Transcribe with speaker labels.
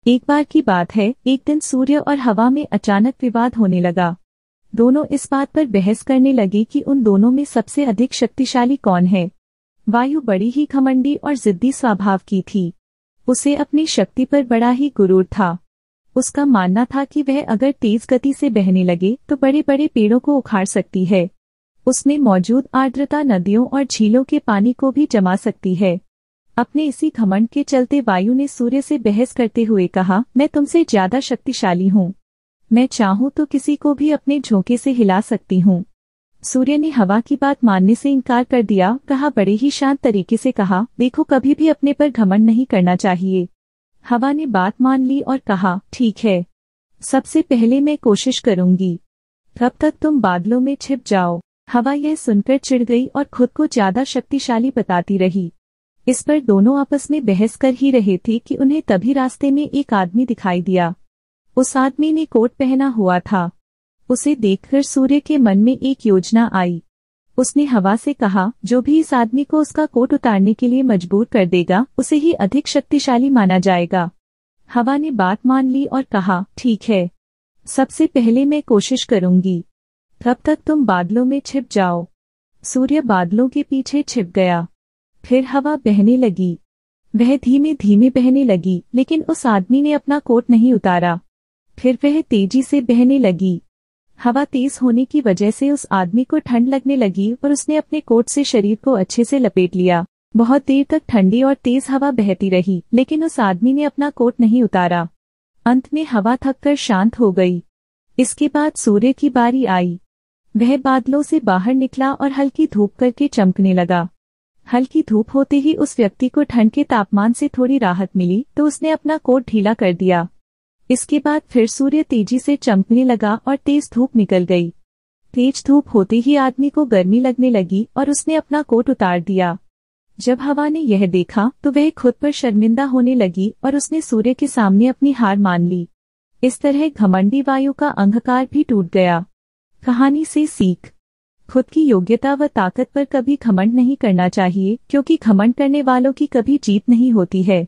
Speaker 1: एक बार की बात है, एक दिन सूर्य और हवा में अचानक विवाद होने लगा। दोनों इस बात पर बहस करने लगे कि उन दोनों में सबसे अधिक शक्तिशाली कौन है। वायु बड़ी ही घमंडी और जिद्दी स्वभाव की थी। उसे अपनी शक्ति पर बड़ा ही गुरूर था। उसका मानना था कि वह अगर तेज गति से बहने लगे तो बड़े बड़े पेड़ों को उखाड़ सकती है। उसमें मौजूद आर्द्रता नदियों और झीलों के पानी को भी जमा सकती है। अपने इसी घमंड के चलते वायु ने सूर्य से बहस करते हुए कहा, मैं तुमसे ज्यादा शक्तिशाली हूँ। मैं चाहूँ तो किसी को भी अपने झोंके से हिला सकती हूँ। सूर्य ने हवा की बात मानने से इनकार कर दिया। कहा, बड़े ही शांत तरीके से कहा, देखो कभी भी अपने पर घमंड नहीं करना चाहिए। हवा ने बात मान ली और कहा, ठीक है, सबसे पहले मैं कोशिश करूंगी, तब तक तुम बादलों में छिप जाओ। हवा यह सुनकर चिढ़ गई और खुद को ज्यादा शक्तिशाली बताती रही। इस पर दोनों आपस में बहस कर ही रहे थे कि उन्हें तभी रास्ते में एक आदमी दिखाई दिया। उस आदमी ने कोट पहना हुआ था। उसे देखकर सूर्य के मन में एक योजना आई। उसने हवा से कहा, जो भी इस आदमी को उसका कोट उतारने के लिए मजबूर कर देगा उसे ही अधिक शक्तिशाली माना जाएगा। हवा ने बात मान ली और कहा, ठीक है, सबसे पहले मैं कोशिश करूंगी, तब तक तुम बादलों में छिप जाओ। सूर्य बादलों के पीछे छिप गया। फिर हवा बहने लगी। वह धीमे धीमे बहने लगी, लेकिन उस आदमी ने अपना कोट नहीं उतारा। फिर वह तेजी से बहने लगी। हवा तेज होने की वजह से उस आदमी को ठंड लगने लगी और उसने अपने कोट से शरीर को अच्छे से लपेट लिया। बहुत देर तक ठंडी और तेज हवा बहती रही, लेकिन उस आदमी ने अपना कोट नहीं उतारा। अंत में हवा थककर शांत हो गई। इसके बाद सूर्य की बारी आई। वह बादलों से बाहर निकला और हल्की धूप करके चमकने लगा। हल्की धूप होते ही उस व्यक्ति को ठंड के तापमान से थोड़ी राहत मिली तो उसने अपना कोट ढीला कर दिया। इसके बाद फिर सूर्य तेजी से चमकने लगा और तेज धूप निकल गई। तेज धूप होते ही आदमी को गर्मी लगने लगी और उसने अपना कोट उतार दिया। जब हवा ने यह देखा तो वह खुद पर शर्मिंदा होने लगी और उसने सूर्य के सामने अपनी हार मान ली। इस तरह घमंडी वायु का अहंकार भी टूट गया। कहानी से सीख, खुद की योग्यता व ताकत पर कभी घमंड नहीं करना चाहिए, क्योंकि घमंड करने वालों की कभी जीत नहीं होती है।